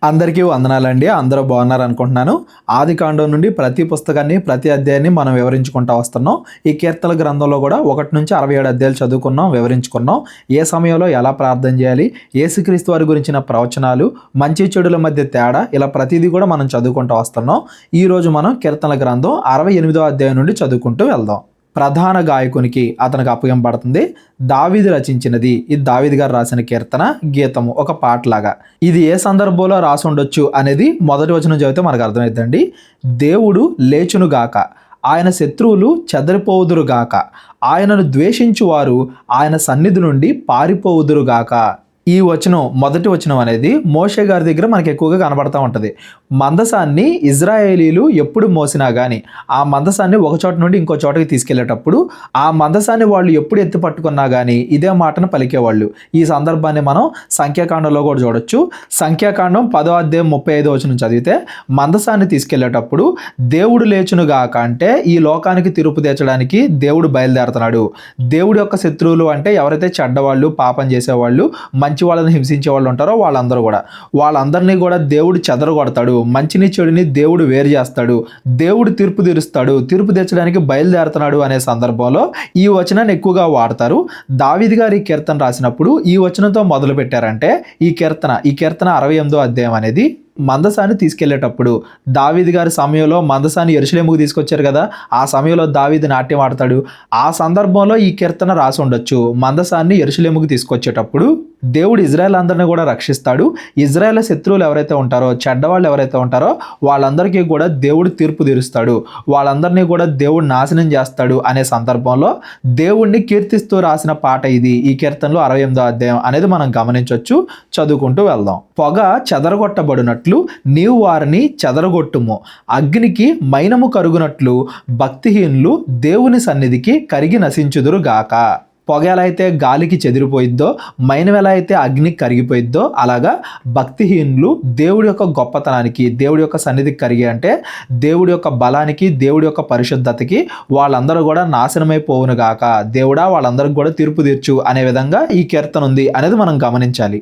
అందరికీ వందనాలండి. అందరూ బాగున్నారు అనుకుంటున్నాను. ఆదికాండం నుండి ప్రతి పుస్తకాన్ని, ప్రతి అధ్యాయాన్ని మనం వివరించుకుంటూ వస్తున్నాం. ఈ కీర్తనల గ్రంథంలో కూడా 1 నుంచి 67 అధ్యాయాలు చదువుకున్నాం, వివరించుకున్నాం. ఏ సమయంలో ఎలా ప్రార్థన చేయాలి, యేసుక్రీస్తు వారి గురించిన ప్రవచనాలు, మంచి చెడుల మధ్య తేడా, ఇలా ప్రతిదీ కూడా మనం చదువుకుంటూ వస్తున్నాం. ఈరోజు మనం కీర్తనల గ్రంథం 68వ అధ్యాయం నుండి చదువుకుంటూ వెళ్దాం. ప్రధాన గాయకునికి అతనికి అప్పగింపబడుతుంది. దావీదు రచించినది. ఇది దావీదు గారు రాసిన కీర్తన, గీతము, ఒక పాటలాగా. ఇది ఏ సందర్భంలో రాసి ఉండొచ్చు అనేది మొదటి వచనం చదివితే మనకు అర్థమవుతుందండి. దేవుడు లేచునుగాక, ఆయన శత్రువులు చెదరిపోవుదురుగాక, ఆయనను ద్వేషించువారు ఆయన సన్నిధి నుండి పారిపోవుదురుగాక. ఈ వచనం, మొదటి వచనం అనేది మోషే గారి దగ్గర మనకి ఎక్కువగా కనబడతా ఉంటుంది. మందసాన్ని ఇజ్రాయేలీలు ఎప్పుడు మోసినా కానీ ఆ మందసాన్ని ఒక చోట నుండి ఇంకో చోటకి తీసుకెళ్లేటప్పుడు ఆ మందసాన్ని వాళ్ళు ఎప్పుడు ఎత్తి పట్టుకున్నా కానీ ఇదే మాటను పలికేవాళ్ళు. ఈ సందర్భాన్ని మనం సంఖ్యాకాండంలో కూడా చూడొచ్చు. సంఖ్యాకాండం 10వ అధ్యాయం 35వ వచనం చదివితే మందసాన్ని తీసుకెళ్లేటప్పుడు దేవుడు లేచునుగాక అంటే ఈ లోకానికి తీర్పు తీర్చడానికి దేవుడు బయలుదేరుతున్నాడు. దేవుడి యొక్క శత్రువులు అంటే ఎవరైతే చెడ్డవాళ్ళు, పాపం చేసేవాళ్ళు, మంచి వాళ్ళని హింసించే వాళ్ళు ఉంటారో వాళ్ళందరినీ కూడా దేవుడు చెదరగొడతాడు. మంచిని చెడుని దేవుడు వేరు చేస్తాడు. దేవుడు తీర్పు తీరుస్తాడు. తీర్పు తీర్చడానికి బయలుదేరుతున్నాడు అనే సందర్భంలో ఈ వచనాన్ని ఎక్కువగా వాడతారు. దావీదు గారు ఈ కీర్తన రాసినప్పుడు ఈ వచనంతో మొదలు పెట్టారంటే ఈ కీర్తన 68వ అధ్యాయం అనేది మందసాన్ని తీసుకెళ్లేటప్పుడు దావీదు గారి సమయంలో మందసాన్ని యెరూషలేముకు తీసుకొచ్చారు కదా, ఆ సమయంలో దావీదు నాట్యం ఆడతాడు. ఆ సందర్భంలో ఈ కీర్తన రాసి ఉండొచ్చు. మందసాన్ని యెరూషలేముకు తీసుకొచ్చేటప్పుడు దేవుడు ఇజ్రాయెల్ అందరినీ కూడా రక్షిస్తాడు. ఇజ్రాయెల్ శత్రువులు ఎవరైతే ఉంటారో, చెడ్డవాళ్ళు ఎవరైతే ఉంటారో వాళ్ళందరికీ కూడా దేవుడు తీర్పు తీరుస్తాడు. వాళ్ళందరినీ కూడా దేవుడు నాశనం చేస్తాడు అనే సందర్భంలో దేవుణ్ణి కీర్తిస్తూ రాసిన పాట ఇది. ఈ కీర్తనలో 68వ అధ్యాయం అనేది మనం గమనించవచ్చు. చదువుకుంటూ వెళ్దాం. పొగ చెదరగొట్టబడినట్లు నీవు వారిని చెదరగొట్టుము, అగ్నికి మైనము కరుగునట్లు భక్తిహీనులు దేవుని సన్నిధికి కరిగి నశించుదురుగాక. పొగ ఎలా అయితే గాలికి చెదిరిపోయిద్దో, మైనం ఎలా అయితే అగ్నికి కరిగిపోయిద్దో, అలాగా భక్తిహీనులు దేవుడి యొక్క గొప్పతనానికి, దేవుడి యొక్క సన్నిధికి కరిగి అంటే దేవుడి యొక్క బలానికి, దేవుడి యొక్క పరిశుద్ధతకి వాళ్ళందరూ కూడా నాశనమైపోవునుగాక. దేవుడా వాళ్ళందరికీ కూడా తీర్పు తీర్చు అనే విధంగా ఈ కీర్తన ఉంది అనేది మనం గమనించాలి.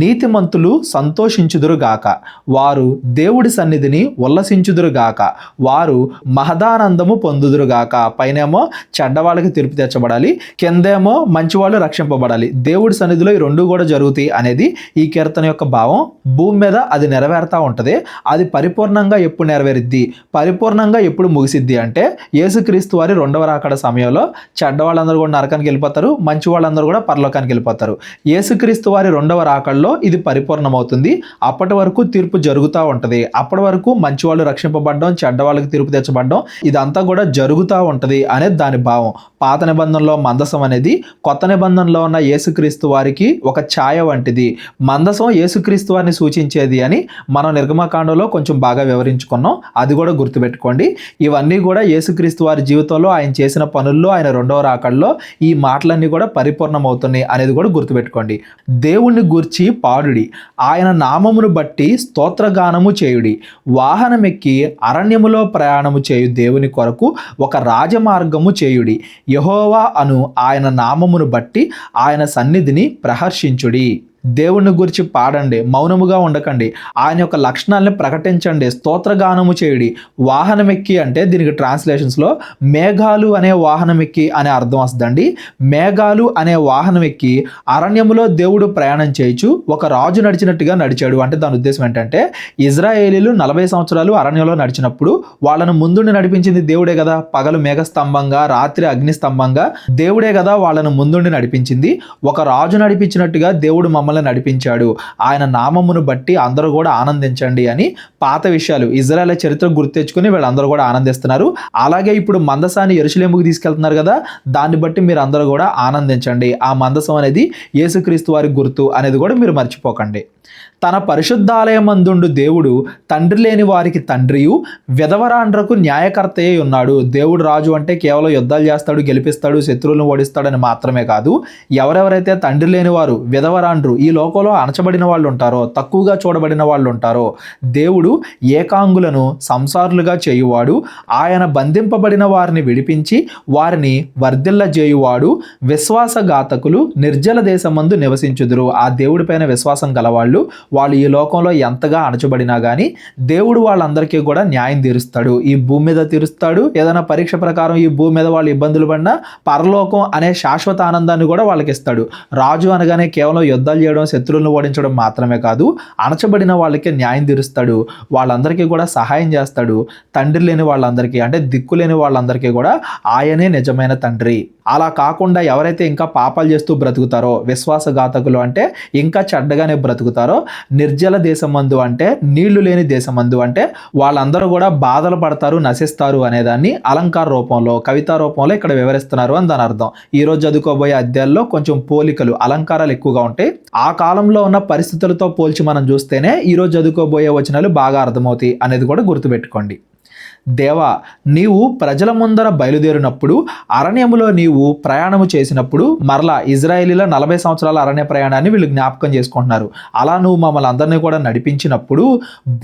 నీతిమంతులు సంతోషించుదురుగాక, వారు దేవుడి సన్నిధిని ఉల్లసించుదురుగాక, వారు మహదానందము పొందుదురుగాక. పైనేమో చెడ్డవాళ్ళకి తీర్పు తెచ్చబడాలి, కిందేమో మంచివాళ్ళు రక్షింపబడాలి. దేవుడి సన్నిధిలో ఈ రెండు కూడా జరుగుతాయి అనేది ఈ కీర్తన యొక్క భావం. భూమి మీద అది నెరవేరుతూ ఉంటుంది. అది పరిపూర్ణంగా ఎప్పుడు నెరవేరిద్ది, పరిపూర్ణంగా ఎప్పుడు ముగిసిద్ది అంటే యేసుక్రీస్తు వారి 2వ రాకడ సమయంలో చెడ్డవాళ్ళందరూ కూడా నరకానికి వెళ్ళిపోతారు, మంచి వాళ్ళందరూ కూడా పరలోకానికి వెళ్ళిపోతారు. యేసుక్రీస్తు వారి 2వ రాకడలో ఇది పరిపూర్ణమవుతుంది. అప్పటి వరకు తీర్పు జరుగుతూ ఉంటుంది. అప్పటి వరకు మంచి వాళ్ళు రక్షింపబడడం, చెడ్డవాళ్ళకి తీర్పు తెచ్చబడడం, ఇదంతా కూడా జరుగుతూ ఉంటుంది అనేది దాని భావం. పాత నిబంధనలో మందసం అనేది కొత్త నిబంధనలో ఉన్న యేసుక్రీస్తు వారికి ఒక ఛాయ వంటిది. మందసం యేసుక్రీస్తు వారిని సూచించేది అని మనం నిర్గమకాండంలో కొంచెం బాగా వివరించుకున్నాం. అది కూడా గుర్తుపెట్టుకోండి. ఇవన్నీ కూడా యేసుక్రీస్తు వారి జీవితంలో ఆయన చేసిన పనుల్లో, ఆయన 2వ రాకడలో ఈ మాటలన్నీ కూడా పరిపూర్ణమవుతున్నాయి అనేది కూడా గుర్తుపెట్టుకోండి. దేవుణ్ణి గూర్చి పాడుడి, ఆయన నామమును బట్టి స్తోత్రగానము చేయుడి, వాహనమెక్కి అరణ్యములో ప్రయాణము చేయు దేవుని కొరకు ఒక రాజమార్గము చేయుడి, యెహోవా అను ఆయన నామమును బట్టి ఆయన సన్నిధిని ప్రహర్షించుడి. దేవుణ్ణి గురించి పాడండి, మౌనముగా ఉండకండి, ఆయన యొక్క లక్షణాలని ప్రకటించండి, స్తోత్రగానము చేయుడి. వాహనమెక్కి అంటే దీనికి ట్రాన్స్లేషన్స్లో మేఘాలు అనే వాహనమెక్కి అనే అర్థం వస్తుందండి. మేఘాలు అనే వాహనమెక్కి అరణ్యములో దేవుడు ప్రయాణం చేయొచ్చు, ఒక రాజు నడిచినట్టుగా నడిచాడు. అంటే దాని ఉద్దేశం ఏంటంటే ఇజ్రాయేలీలు 40 సంవత్సరాలు అరణ్యంలో నడిచినప్పుడు వాళ్ళను ముందుండి నడిపించింది దేవుడే కదా. పగలు మేఘస్తంభంగా, రాత్రి అగ్నిస్తంభంగా దేవుడే కదా వాళ్ళను ముందుండి నడిపించింది. ఒక రాజు నడిపించినట్టుగా దేవుడు మమ్మల్ని నడిపించాడు. ఆయన నామమును బట్టి అందరూ కూడా ఆనందించండి అని పాత విషయాలు, ఇజ్రాయేల్ చరిత్ర గుర్తు తెచ్చుకుని వీళ్ళందరూ కూడా ఆనందిస్తున్నారు. అలాగే ఇప్పుడు మందసాన్ని యెరూషలేముకు తీసుకెళ్తున్నారు కదా, దాన్ని బట్టి మీరు అందరూ కూడా ఆనందించండి. ఆ మందసం అనేది యేసుక్రీస్తు వారి గుర్తు అనేది కూడా మీరు మర్చిపోకండి. తన పరిశుద్ధాలయమందుండు దేవుడు తండ్రి లేని వారికి తండ్రియు, విధవరాండ్రకు న్యాయకర్తయే ఉన్నాడు. దేవుడు రాజు అంటే కేవలం యుద్ధాలు చేస్తాడు, గెలిపిస్తాడు, శత్రువులను ఓడిస్తాడని మాత్రమే కాదు. ఎవరెవరైతే తండ్రి లేని వారు, విధవరాండ్రు, ఈ లోకంలో అణచబడిన వాళ్ళు ఉంటారో, తక్కువగా చూడబడిన వాళ్ళు ఉంటారో, దేవుడు ఏకాంగులను సంసారులుగా చేయువాడు, ఆయన బంధింపబడిన వారిని విడిపించి వారిని వర్ధిల్లజేయువాడు. విశ్వాసఘాతకులు నిర్జల దేశమందు నివసించుదురు. ఆ దేవుడి పైన విశ్వాసం గలవాళ్ళు వాళ్ళు ఈ లోకంలో ఎంతగా అణచబడినా కానీ దేవుడు వాళ్ళందరికీ కూడా న్యాయం తీరుస్తాడు. ఈ భూమి మీద తీరుస్తాడు. ఏదైనా పరీక్ష ప్రకారం ఈ భూమి మీద వాళ్ళు ఇబ్బందులు పడినా పరలోకం అనే శాశ్వత ఆనందాన్ని కూడా వాళ్ళకి ఇస్తాడు. రాజు అనగానే కేవలం యుద్ధాలు చేయడం, శత్రువులను ఓడించడం మాత్రమే కాదు, అణచబడిన వాళ్ళకి న్యాయం తీరుస్తాడు. వాళ్ళందరికీ కూడా సహాయం చేస్తాడు. తండ్రి లేని వాళ్ళందరికీ, అంటే దిక్కు లేని వాళ్ళందరికీ కూడా ఆయనే నిజమైన తండ్రి. అలా కాకుండా ఎవరైతే ఇంకా పాపాలు చేస్తూ బ్రతుకుతారో, విశ్వాసఘాతకులు అంటే ఇంకా చెడ్డగానే బ్రతుకుతారో, నిర్జల దేశమందు అంటే నీళ్లు లేని దేశమందు అంటే వాళ్ళందరూ కూడా బాధలు పడతారు, నశిస్తారు అనేదాన్ని అలంకార రూపంలో, కవితా రూపంలో ఇక్కడ వివరిస్తున్నారు అని దాని అర్థం. ఈరోజు చదువుకోబోయే అధ్యాయాల్లో కొంచెం పోలికలు, అలంకారాలు ఎక్కువగా ఉంటాయి. ఆ కాలంలో ఉన్న పరిస్థితులతో పోల్చి మనం చూస్తేనే ఈరోజు చదువుకోబోయే వచనాలు బాగా అర్థమవుతాయి అనేది కూడా గుర్తుపెట్టుకోండి. దేవా, నీవు ప్రజల ముందర బయలుదేరినప్పుడు, అరణ్యములో నీవు ప్రయాణము చేసినప్పుడు, మరలా ఇజ్రాయేలీల 40 సంవత్సరాల అరణ్య ప్రయాణాన్ని వీళ్ళు జ్ఞాపకం చేసుకుంటున్నారు. అలా నువ్వు మమ్మల్ని అందరినీ కూడా నడిపించినప్పుడు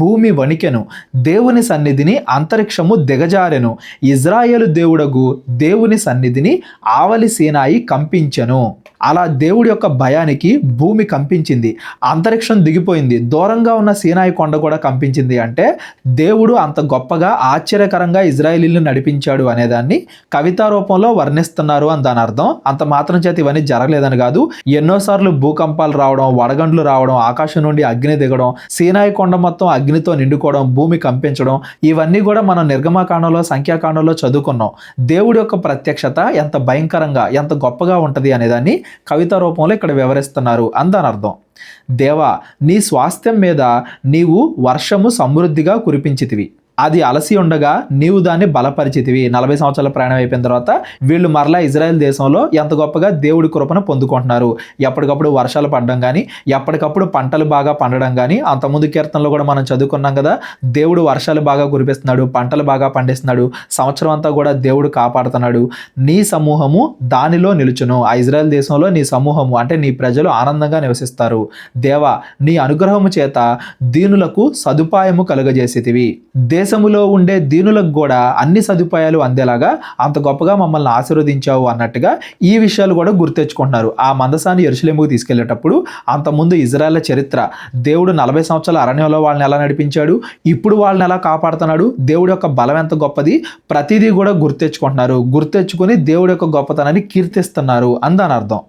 భూమి వణికెను, దేవుని సన్నిధిని అంతరిక్షము దిగజారెను, ఇజ్రాయేలు దేవుడగు దేవుని సన్నిధిని ఆవలి సీనాయి కంపించెను. అలా దేవుడి యొక్క భయానికి భూమి కంపించింది, అంతరిక్షం దిగిపోయింది, దూరంగా ఉన్న సీనాయి కొండ కూడా కంపించింది. అంటే దేవుడు అంత గొప్పగా ఆశ్చర్యకరంగా ఇజ్రాయేలీలను నడిపించాడు అనేదాన్ని కవితా రూపంలో వర్ణిస్తున్నారు అని దాని అర్థం. అంత మాత్రం చేత ఇవన్నీ జరగలేదని కాదు. ఎన్నోసార్లు భూకంపాలు రావడం, వడగండ్లు రావడం, ఆకాశం నుండి అగ్ని దిగడం, సీనాయి కొండ మొత్తం అగ్నితో నిండుకోవడం, భూమి కంపించడం, ఇవన్నీ కూడా మనం నిర్గమకాండంలో, సంఖ్యాకాండంలో చదువుకున్నాం. దేవుడి యొక్క ప్రత్యక్షత ఎంత భయంకరంగా, ఎంత గొప్పగా ఉంటుంది అనేదాన్ని కవిత రూపంలో ఇక్కడ వివరిస్తున్నారు అని దాని అర్థం. దేవా, నీ స్వాస్థ్యం మీద నీవు వర్షము సమృద్ధిగా కురిపించితివి, అది అలసి ఉండగా నీవు దాన్ని బలపరిచితివి. 40 సంవత్సరాల ప్రయాణం అయిపోయిన తర్వాత వీళ్ళు మరలా ఇజ్రాయెల్ దేశంలో ఎంత గొప్పగా దేవుడి కృపను పొందుకుంటున్నారు. ఎప్పటికప్పుడు వర్షాలు పడడం కానీ, ఎప్పటికప్పుడు పంటలు బాగా పండడం కానీ, అంతకుముందు కీర్తనలో కూడా మనం చదువుకున్నాం కదా, దేవుడు వర్షాలు బాగా కురిపిస్తున్నాడు, పంటలు బాగా పండిస్తున్నాడు, సంవత్సరం అంతా కూడా దేవుడు కాపాడుతున్నాడు. నీ సమూహము దానిలో నిలుచును. ఆ ఇజ్రాయెల్ దేశంలో నీ సమూహము అంటే నీ ప్రజలు ఆనందంగా నివసిస్తారు. దేవా, నీ అనుగ్రహము చేత దీనులకు సదుపాయము కలుగజేసితివి. దేశములో ఉండే దీనులకు కూడా అన్ని సదుపాయాలు అందేలాగా అంత గొప్పగా మమ్మల్ని ఆశీర్వదించావు అన్నట్టుగా ఈ విషయాలు కూడా గుర్తెచ్చుకుంటున్నారు. ఆ మందసాన్ని యెరూషలేముకు తీసుకెళ్లేటప్పుడు అంతకుముందు ఇజ్రాయెల్ చరిత్ర, దేవుడు 40 సంవత్సరాల అరణ్యంలో వాళ్ళని ఎలా నడిపించాడు, ఇప్పుడు వాళ్ళని ఎలా కాపాడుతున్నాడు, దేవుడి యొక్క బలం ఎంత గొప్పది, ప్రతిదీ కూడా గుర్తెచ్చుకుంటున్నారు. గుర్తెచ్చుకుని దేవుడి యొక్క గొప్పతనాన్ని కీర్తిస్తున్నారు అని దాని అర్థం.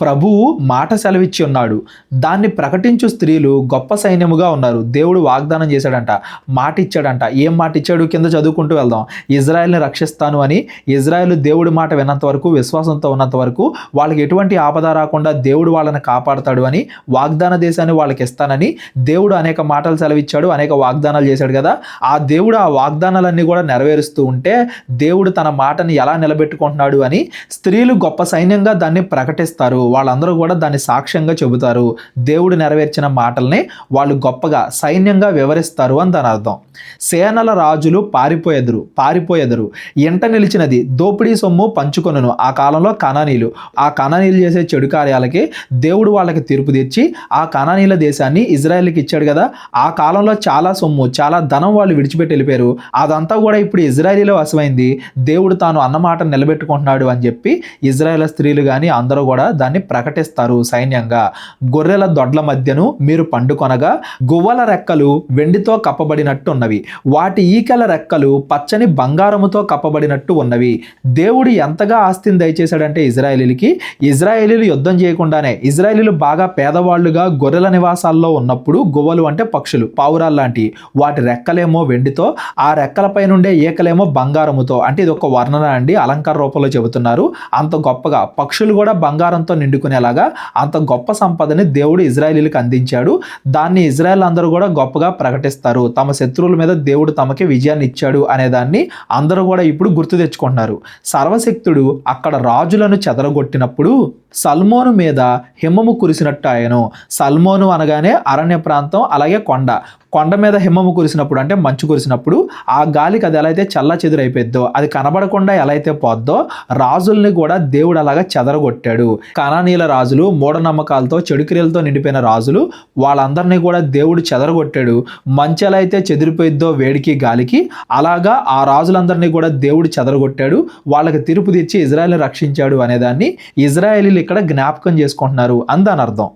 ప్రభువు మాట సెలవిచ్చి ఉన్నాడు, దాన్ని ప్రకటించు స్త్రీలు గొప్ప సైన్యముగా ఉన్నారు. దేవుడు వాగ్దానం చేశాడంట, మాట ఇచ్చాడంట. ఏం మాట ఇచ్చాడు కింద చదువుకుంటూ వెళ్దాం. ఇజ్రాయెల్ని రక్షిస్తాను అని, ఇజ్రాయెల్ దేవుడి మాట విన్నంత వరకు, విశ్వాసంతో ఉన్నంత వరకు వాళ్ళకి ఎటువంటి ఆపద రాకుండా దేవుడు వాళ్ళని కాపాడుతాడు అని, వాగ్దాన దేశాన్ని వాళ్ళకి ఇస్తానని దేవుడు అనేక మాటలు సెలవిచ్చాడు, అనేక వాగ్దానాలు చేశాడు కదా. ఆ దేవుడు ఆ వాగ్దానాలన్నీ కూడా నెరవేరుస్తూ ఉంటే దేవుడు తన మాటని ఎలా నిలబెట్టుకుంటున్నాడు అని స్త్రీలు గొప్ప సైన్యంగా దాన్ని ప్రకటిస్తారు. వాళ్ళందరూ కూడా దాన్ని సాక్ష్యంగా చెబుతారు. దేవుడు నెరవేర్చిన మాటల్ని వాళ్ళు గొప్పగా సైన్యంగా వివరిస్తారు అని దాని అర్థం. సేనల రాజులు పారిపోయెదరు, ఎంట నిలిచినది దోపిడీ సొమ్ము పంచుకొనును. ఆ కాలంలో కనానీలు, ఆ కనానీలు చేసే చెడు కార్యాలకి దేవుడు వాళ్ళకి తీర్పు తెచ్చి ఆ కనానీల దేశాన్ని ఇజ్రాయెల్కి ఇచ్చాడు కదా. ఆ కాలంలో చాలా సొమ్ము, చాలా ధనం వాళ్ళు విడిచిపెట్టి వెళ్ళిపోయారు. అదంతా కూడా ఇప్పుడు ఇజ్రాయెలీలో వశమైంది. దేవుడు తాను అన్నమాట నిలబెట్టుకుంటున్నాడు అని చెప్పి ఇజ్రాయెల్ స్త్రీలు కానీ అందరూ కూడా దాన్ని ప్రకటిస్తారు సైన్యంగా. గొర్రెల దొడ్ల మధ్యను మీరు పండుకొనగా గువ్వల రెక్కలు వెండితో కప్పబడినట్టు ఉన్నవి, వాటి ఈకల రెక్కలు పచ్చని బంగారముతో కప్పబడినట్టు ఉన్నవి. దేవుడు ఎంతగా ఆస్తిని దయచేశాడంటే ఇజ్రాయేలీలకి, ఇజ్రాయేలీలు యుద్ధం చేయకుండానే, ఇజ్రాయేలీలు బాగా పేదవాళ్లుగా గొర్రెల నివాసాల్లో ఉన్నప్పుడు, గువ్వలు అంటే పక్షులు, పావురాలు లాంటివి, వాటి రెక్కలేమో వెండితో, ఆ రెక్కలపై నుండే ఈకలేమో బంగారముతో. అంటే ఇది ఒక వర్ణన అండి, అలంకార రూపంలో చెబుతున్నారు. అంత గొప్పగా పక్షులు కూడా బంగారంతో నిండుకునేలాగా అంత గొప్ప సంపదని దేవుడు ఇజ్రాయేలీలకు అందించాడు. దాన్ని ఇజ్రాయెల్ అందరూ కూడా గొప్పగా ప్రకటిస్తారు. తమ శత్రువుల మీద దేవుడు తమకి విజయాన్ని ఇచ్చాడు అనేదాన్ని అందరూ కూడా ఇప్పుడు గుర్తు తెచ్చుకుంటున్నారు. సర్వశక్తుడు అక్కడ రాజులను చెదరగొట్టినప్పుడు సల్మోను మీద హిమము కురిసినట్టు ఆయను. సల్మోను అనగానే అరణ్య ప్రాంతం, అలాగే కొండ మీద హిమము కురిసినప్పుడు అంటే మంచు కురిసినప్పుడు ఆ గాలికి అది ఎలా అయితే చల్ల చెదురైపోద్దో, అది కనబడకుండా ఎలా అయితే పోద్దో, రాజుల్ని కూడా దేవుడు అలాగా చెదరగొట్టాడు. కనానీల రాజులు, మూఢనమ్మకాలతో, చెడుక్రియలతో నిండిపోయిన రాజులు, వాళ్ళందరినీ కూడా దేవుడు చెదరగొట్టాడు. మంచు ఎలా అయితే చెదిరిపోయిద్దో వేడికి గాలికి, అలాగా ఆ రాజులందరినీ కూడా దేవుడు చెదరగొట్టాడు. వాళ్ళకి తీర్పు తెచ్చి ఇజ్రాయెల్ని రక్షించాడు అనేదాన్ని ఇజ్రాయేలీలు ఇక్కడ జ్ఞాపకం చేసుకుంటున్నారు అని దాని అర్థం.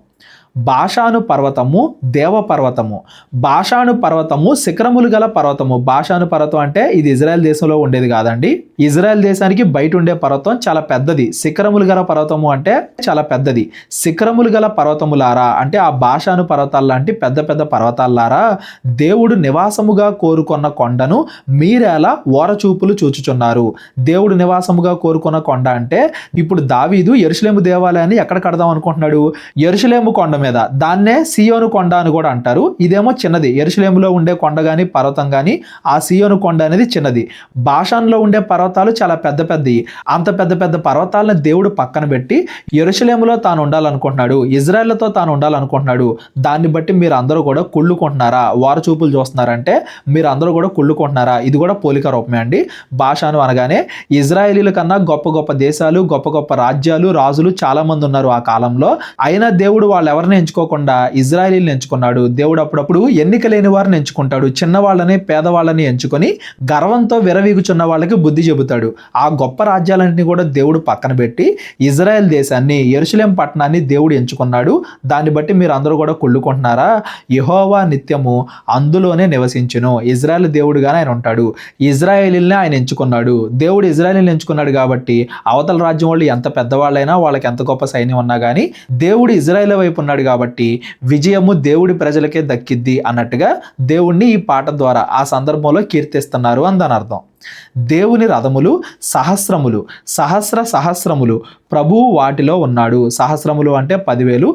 బాషాను పర్వతము దేవ పర్వతము. బాషాను పర్వతము శిఖరములు గల పర్వతము. బాషాను పర్వతం అంటే ఇది ఇజ్రాయెల్ దేశంలో ఉండేది కాదండి. ఇజ్రాయెల్ దేశానికి బయట ఉండే పర్వతం చాలా పెద్దది. శిఖరములు గల పర్వతము అంటే చాలా పెద్దది. శిఖరములు గల పర్వతములారా అంటే ఆ బాషాను పర్వతాల లాంటి పెద్ద పెద్ద పర్వతాలారా, దేవుడు నివాసముగా కోరుకున్న కొండను మీరేలా ఓరచూపులు చూచుచున్నారు. దేవుడు నివాసముగా కోరుకున్న కొండ అంటే ఇప్పుడు దావీదు యెరూషలేము దేవాలయాన్ని ఎక్కడ కడదాం అనుకుంటున్నాడు? యెరూషలేము కొండ మీద. దాన్నే సియోను కొండ అని కూడా అంటారు. ఇదేమో చిన్నది. యెరూషలేములో ఉండే కొండ కానీ పర్వతం కానీ ఆ సియోను కొండ అనేది చిన్నది. బాషాన్లో ఉండే పర్వతాలు చాలా పెద్ద పెద్దవి. అంత పెద్ద పెద్ద పర్వతాలను దేవుడు పక్కన పెట్టి యెరూషలేములో తాను ఉండాలనుకుంటున్నాడు, ఇజ్రాయెల్తో తాను ఉండాలనుకుంటున్నాడు. దాన్ని బట్టి మీరు అందరూ కూడా కుళ్ళుకుంటున్నారా? వారచూపులు చూస్తున్నారంటే మీరు అందరూ కూడా కుళ్ళుకుంటున్నారా? ఇది కూడా పోలిక రూపమే అండి. బాషాను అనగానే ఇజ్రాయేలీల కన్నా గొప్ప గొప్ప దేశాలు, గొప్ప గొప్ప రాజ్యాలు, రాజులు చాలా మంది ఉన్నారు ఆ కాలంలో. అయినా దేవుడు వాళ్ళు ఎవరిని ఎంచుకోకుండా ఇజ్రాయేలీని ఎంచుకున్నాడు. దేవుడు అప్పుడప్పుడు ఎన్నిక లేని వారిని ఎంచుకుంటాడు. చిన్నవాళ్ళని, పేదవాళ్ళని ఎంచుకొని గర్వంతో విరవీగుచున్న వాళ్ళకి బుద్ధి చెబుతాడు. ఆ గొప్ప రాజ్యాలన్నింటినీ కూడా దేవుడు పక్కన పెట్టి ఇజ్రాయెల్ దేశాన్ని, యెరూషలేం పట్టణాన్ని దేవుడు ఎంచుకున్నాడు. దాన్ని బట్టి మీరు అందరూ కూడా కుళ్ళుకుంటున్నారా? యెహోవా నిత్యము అందులోనే నివసించును. ఇజ్రాయెల్ దేవుడుగానే ఆయన ఉంటాడు. ఇజ్రాయేలీల్ని ఆయన ఎంచుకున్నాడు. దేవుడు ఇజ్రాయేలీని ఎంచుకున్నాడు కాబట్టి అవతల రాజ్యం వాళ్ళు ఎంత పెద్దవాళ్ళైనా, వాళ్ళకి ఎంత గొప్ప సైన్యం ఉన్నా కానీ దేవుడు ఇజ్రాయేల్ వైపు ఉన్నాడు కాబట్టి విజయము దేవుడి ప్రజలకే దక్కిద్ది అన్నట్టుగా దేవుణ్ణి ఈ పాట ద్వారా ఆ సందర్భంలో కీర్తిస్తున్నారు అని దాని అర్థం. దేవుని రథములు సహస్రములు, సహస్రములు, ప్రభువు వాటిలో ఉన్నాడు. సహస్రములు అంటే 10,000,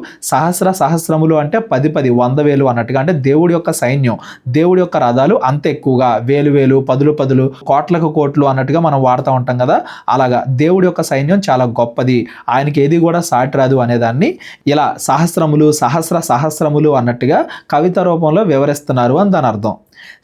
సహస్రములు అంటే 10, 100,000 అన్నట్టుగా. అంటే దేవుడి యొక్క సైన్యం, దేవుడి యొక్క రథాలు అంత ఎక్కువగా, వేలు, పదులు, కోట్లకు కోట్లు అన్నట్టుగా మనం వాడుతూ ఉంటాం కదా. అలాగా దేవుడి యొక్క సైన్యం చాలా గొప్పది, ఆయనకి ఏది కూడా సాటి రాదు అనేదాన్ని ఇలా సహస్రములు అన్నట్టుగా కవిత రూపంలో వివరిస్తున్నారు అని దాని అర్థం.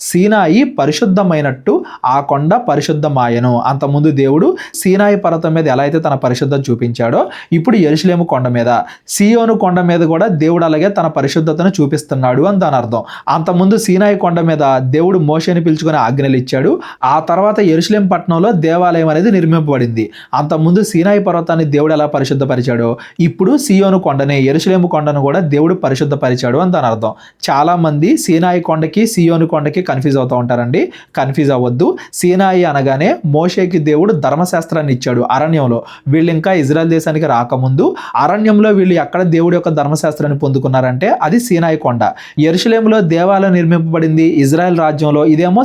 సీనాయి పరిశుద్ధమైనట్టు ఆ కొండ పరిశుద్ధమాయను. అంతకుముందు దేవుడు సీనాయి పర్వతం మీద ఎలా అయితే తన పరిశుద్ధత చూపించాడో ఇప్పుడు యెరూషలేము కొండ మీద, సియోను కొండ మీద కూడా దేవుడు అలాగే తన పరిశుద్ధతను చూపిస్తున్నాడు అని దాని అర్థం. అంతకుముందు సీనాయి కొండ మీద దేవుడు మోషేని పిలుచుకొని ఆజ్ఞలు ఇచ్చాడు. ఆ తర్వాత యెరూషలేం పట్టణంలో దేవాలయం అనేది నిర్మింపబడింది. అంతకుముందు సీనాయి పర్వతాన్ని దేవుడు ఎలా పరిశుద్ధపరిచాడో ఇప్పుడు సియోను కొండని, యెరూషలేము కొండను కూడా దేవుడు పరిశుద్ధపరిచాడు అని దాని అర్థం. చాలా మంది సీనాయి కొండకి సియోను కొండకి కన్ఫ్యూజ్ అవుతూ ఉంటారండి. కన్ఫ్యూజ్ అవ్వద్దు. సీనాయి అనగానే మోషేకి దేవుడు ధర్మశాస్త్రాన్ని ఇచ్చాడు అరణ్యంలో. వీళ్ళు ఇంకా ఇజ్రాయెల్ దేశానికి రాకముందు అరణ్యంలో వీళ్ళు ఎక్కడ దేవుడి యొక్క ధర్మశాస్త్రాన్ని పొందుకున్నారంటే అది సీనాయి కొండ. యెరూషలేములో దేవాలయం నిర్మింపబడింది ఇజ్రాయెల్ రాజ్యంలో. ఇదేమో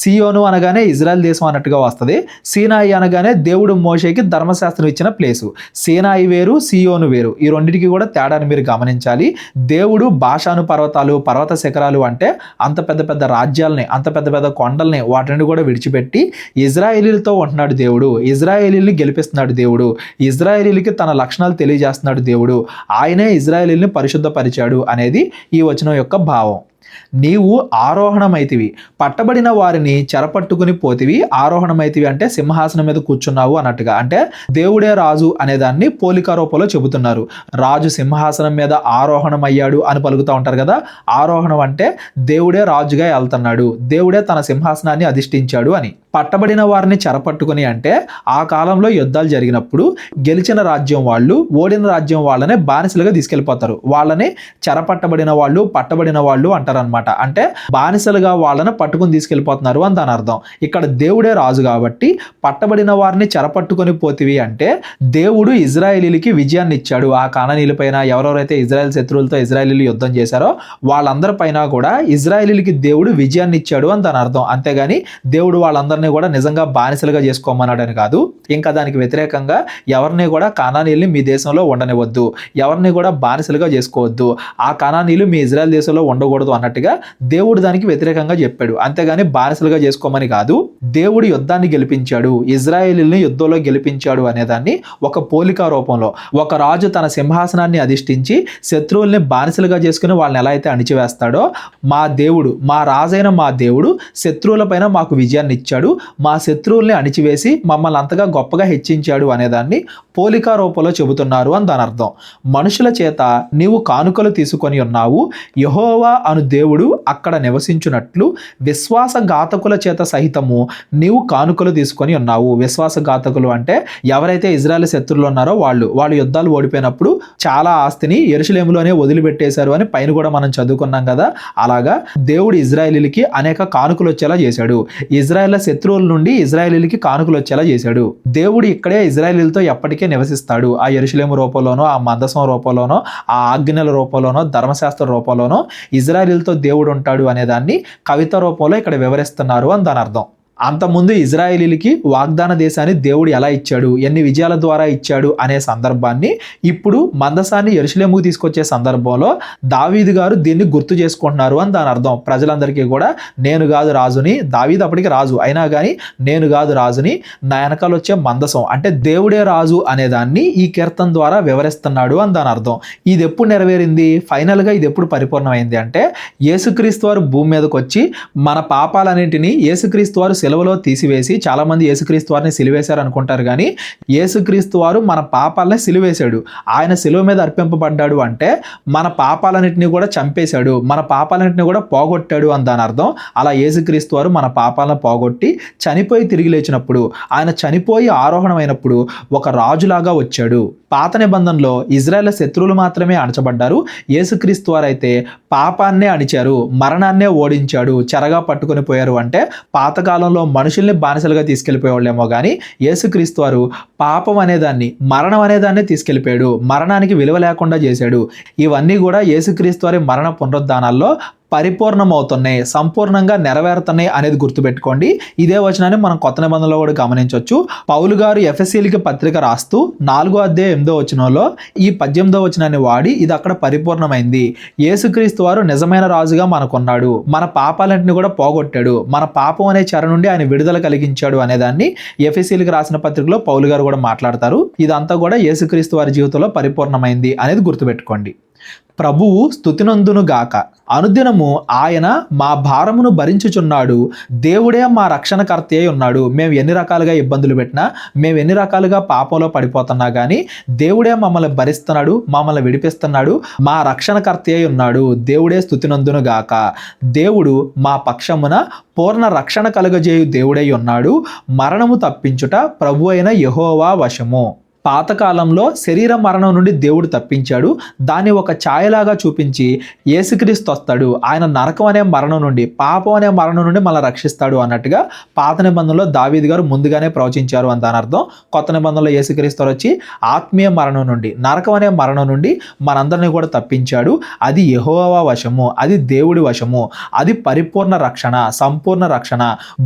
సియోను అనగానే ఇజ్రాయెల్ దేశం అన్నట్టుగా వస్తుంది. సీనాయి అనగానే దేవుడు మోషేకి ధర్మశాస్త్రం ఇచ్చిన ప్లేసు. సీనాయి వేరు, సియోను వేరు. ఈ రెండింటికి కూడా తేడాని మీరు గమనించాలి. దేవుడు బాషాను పర్వతాలు, పర్వత శిఖరాలు అంటే అంత పెద్ద పెద్ద రాజ్యాలని, అంత పెద్ద పెద్ద కొండల్ని, వాటిని కూడా విడిచిపెట్టి ఇజ్రాయేలీలతో ఉంటున్నాడు దేవుడు. ఇజ్రాయేలీల్ని గెలిపిస్తున్నాడు దేవుడు. ఇజ్రాయేలీలకి తన లక్షణాలు తెలియజేస్తున్నాడు దేవుడు. ఆయనే ఇజ్రాయేలీల్ని పరిశుద్ధపరిచాడు అనేది ఈ వచనం యొక్క భావం. నీవు ఆరోహణమైతివి, పట్టబడిన వారిని చెరపట్టుకుని పోతివి. ఆరోహణమైతివి అంటే సింహాసనం మీద కూర్చున్నావు అన్నట్టుగా. అంటే దేవుడే రాజు అనేదాన్ని పోలిక రూపంలో చెబుతున్నారు. రాజు సింహాసనం మీద ఆరోహణమయ్యాడు అని పలుకుతూ ఉంటారు కదా. ఆరోహణం అంటే దేవుడే రాజుగా వెళ్తున్నాడు, దేవుడే తన సింహాసనాన్ని అధిష్ఠించాడు అని. పట్టబడిన వారిని చెరపట్టుకుని అంటే ఆ కాలంలో యుద్ధాలు జరిగినప్పుడు గెలిచిన రాజ్యం వాళ్ళు ఓడిన రాజ్యం వాళ్ళనే బానిసలుగా తీసుకెళ్ళిపోతారు. వాళ్ళని చెరపట్టబడిన వాళ్ళు, పట్టబడిన వాళ్ళు అంటారు అనమాట. అంటే బానిసలుగా వాళ్ళని పట్టుకుని తీసుకెళ్ళిపోతున్నారు అని దాని అర్థం. ఇక్కడ దేవుడే రాజు కాబట్టి పట్టబడిన వారిని చెరపట్టుకొని పోతివి అంటే దేవుడు ఇజ్రాయేలీలకి విజయాన్ని ఇచ్చాడు. ఆ కానానీయుల పైన, ఎవరెవరైతే ఇజ్రాయెల్ శత్రువులతో ఇజ్రాయేలీలు యుద్ధం చేశారో వాళ్ళందరిపైన కూడా ఇజ్రాయేలీలకి దేవుడు విజయాన్ని ఇచ్చాడు అని దాని అర్థం. అంతేగాని దేవుడు వాళ్ళందరినీ కూడా నిజంగా బానిసలుగా చేసుకోమన్నాడని కాదు. ఇంకా దానికి వ్యతిరేకంగా ఎవరిని కూడా కానానీయుల్ని మీ దేశంలో ఉండనివ్వద్దు, ఎవరిని కూడా బానిసలుగా చేసుకోవద్దు, ఆ కానానీయులు మీ ఇజ్రాయెల్ దేశంలో ఉండకూడదు అన్నట్టుగా దేవుడు దానికి వ్యతిరేకంగా చెప్పాడు. అంతేగాని బానిసలుగా చేసుకోమని కాదు. దేవుడు యుద్ధాన్ని గెలిపించాడు, ఇజ్రాయేలీల్ని యుద్ధంలో గెలిపించాడు అనేదాన్ని ఒక పోలిక రూపంలో, ఒక రాజు తన సింహాసనాన్ని అధిష్ఠించి శత్రువుల్ని బానిసలుగా చేసుకుని వాళ్ళని ఎలా అయితే అణిచివేస్తాడో, మా దేవుడు, మా రాజైన మా దేవుడు శత్రువులపైన మాకు విజయాన్ని ఇచ్చాడు, మా శత్రువుల్ని అణిచివేసి మమ్మల్ని అంతగా గొప్పగా హెచ్చించాడు అనేదాన్ని పోలిక రూపంలో చెబుతున్నారు అని దాని అర్థం. మనుషుల చేత నీవు కానుకలు తీసుకొని ఉన్నావు, యెహోవా అను దేవుడు అక్కడ నివసించున్నట్లు విశ్వాసఘాతకుల చేత సహితము నీవు కానుకలు తీసుకొని ఉన్నావు. విశ్వాసఘాతకులు అంటే ఎవరైతే ఇజ్రాయెల్ శత్రువులు ఉన్నారో వాళ్ళు యుద్ధాలు ఓడిపోయినప్పుడు చాలా ఆస్తిని యెరూషలేములోనే వదిలిపెట్టేశారు అని పైన కూడా మనం చదువుకున్నాం కదా. అలాగా దేవుడు ఇజ్రాయేలీలకి అనేక కానుకలు వచ్చేలా చేశాడు. ఇజ్రాయెల్ శత్రువుల నుండి ఇజ్రాయేలీలకి కానుకలు వచ్చేలా చేశాడు. దేవుడు ఇక్కడే ఇజ్రాయేలీలతో ఎప్పటికే నివసిస్తాడు. ఆ యెరూషలేము రూపంలోనో, ఆ మందసం రూపంలోనో, ఆ ఆజ్ఞల రూపంలోనో, ధర్మశాస్త్ర రూపంలోనో ఇజ్రాయేలీలతో దేవుడు ఉంటాడు అనేదాన్ని కవిత రూపంలో ఇక్కడ వివరిస్తున్నారు అని దాని అర్థం. అంతకుముందు ఇజ్రాయేలీలకి వాగ్దాన దేశాన్ని దేవుడు ఎలా ఇచ్చాడు, ఎన్ని విజయాల ద్వారా ఇచ్చాడు అనే సందర్భాన్ని ఇప్పుడు మందసాన్ని యెరూషలేముకు తీసుకొచ్చే సందర్భంలో దావీదు గారు దీన్ని గుర్తు చేసుకుంటున్నారు అని దాని అర్థం. ప్రజలందరికీ కూడా నేను కాదు రాజుని, దావీదు అప్పటికి రాజు అయినా కానీ నేను కాదు రాజుని, నా వెనకాల వచ్చే మందసం అంటే దేవుడే రాజు అనేదాన్ని ఈ కీర్తన ద్వారా వివరిస్తున్నాడు అని దాని అర్థం. ఇది ఎప్పుడు నెరవేరింది, ఫైనల్గా ఇది ఎప్పుడు పరిపూర్ణమైంది అంటే యేసుక్రీస్తు వారు భూమి మీదకి వచ్చి మన పాపాలన్నింటినీ యేసుక్రీస్తు వారు సిలువలో తీసివేసి, చాలా మంది యేసుక్రీస్తు వారిని సిలువేశారు అనుకుంటారు కానీ యేసుక్రీస్తు వారు మన పాపాలని సిలువేశాడు. ఆయన సిలువ మీద అర్పింపబడ్డాడు అంటే మన పాపాలన్నింటినీ కూడా చంపేశాడు, మన పాపాలన్నింటినీ కూడా పోగొట్టాడు అని దాని అర్థం. అలా యేసుక్రీస్తు వారు మన పాపాలను పోగొట్టి చనిపోయి తిరిగి లేచినప్పుడు, ఆయన చనిపోయి ఆరోహణమైనప్పుడు ఒక రాజులాగా వచ్చాడు. పాత నిబంధనలో ఇజ్రాయెల్ శత్రువులు మాత్రమే అణచబడ్డారు. యేసుక్రీస్తు వారు అయితే పాపాన్నే అణిచారు, మరణాన్నే ఓడించాడు, చెరగా పట్టుకొని పోయారు. అంటే పాతకాలంలో మనుషుల్ని బానిసలుగా తీసుకెళ్లిపోయేవాళ్ళేమో కానీ యేసుక్రీస్తు వారు పాపం అనేదాన్ని, మరణం అనేదాన్ని తీసుకెళ్లిపోయాడు, మరణానికి విలువ లేకుండా చేశాడు. ఇవన్నీ కూడా యేసుక్రీస్తు వారి మరణ పునరుద్ధానాల్లో పరిపూర్ణమవుతున్నాయి, సంపూర్ణంగా నెరవేరుతున్నాయి అనేది గుర్తుపెట్టుకోండి. ఇదే వచనాన్ని మనం కొత్త నిబంధనలో కూడా గమనించవచ్చు. పౌలు గారు ఎఫెసీయులకి పత్రిక రాస్తూ 4వ అధ్యాయం 8వ వచనంలో ఈ 18వ వచనాన్ని వాడి ఇది అక్కడ పరిపూర్ణమైంది, యేసుక్రీస్తు వారు నిజమైన రాజుగా మనకున్నాడు, మన పాపాలన్నింటినీ కూడా పోగొట్టాడు, మన పాపం అనే చెర నుండి ఆయన విడుదల కలిగించాడు అనేదాన్ని ఎఫెసీయులకి రాసిన పత్రికలో పౌలు గారు కూడా మాట్లాడతారు. ఇదంతా కూడా యేసుక్రీస్తు వారి జీవితంలో పరిపూర్ణమైంది అనేది గుర్తుపెట్టుకోండి. ప్రభువు స్తుతినందును గాక. అనుదినము ఆయన మా భారమును భరించుచున్నాడు, దేవుడే మా రక్షణకర్త అయి ఉన్నాడు. మేము ఎన్ని రకాలుగా ఇబ్బందులు పెట్టినా, మేము ఎన్ని రకాలుగా పాపంలో పడిపోతున్నా కానీ దేవుడే మమ్మల్ని భరిస్తున్నాడు, మమ్మల్ని విడిపిస్తున్నాడు, మా రక్షణకర్త అయి ఉన్నాడు. దేవుడే స్తుతినందును గాక. దేవుడు మా పక్షమున పూర్ణ రక్షణ కలుగజేయు దేవుడై ఉన్నాడు. మరణము తప్పించుట ప్రభు అయిన యెహోవా వశము. పాతకాలంలో శరీర మరణం నుండి దేవుడు తప్పించాడు, దాన్ని ఒక ఛాయలాగా చూపించి యేసుక్రీస్తు వస్తాడు, ఆయన నరకం అనే మరణం నుండి, పాపం అనే మరణం నుండి మనల్ని రక్షిస్తాడు అన్నట్టుగా పాత నిబంధనలో దావీదు గారు ముందుగానే ప్రవచించారు అని దాని అర్థం. కొత్త నిబంధనలో యేసుక్రీస్తు వచ్చి ఆత్మీయ మరణం నుండి, నరకం అనే మరణం నుండి మనందరినీ కూడా తప్పించాడు. అది యెహోవా వశము, అది దేవుడి వశము, అది పరిపూర్ణ రక్షణ, సంపూర్ణ రక్షణ.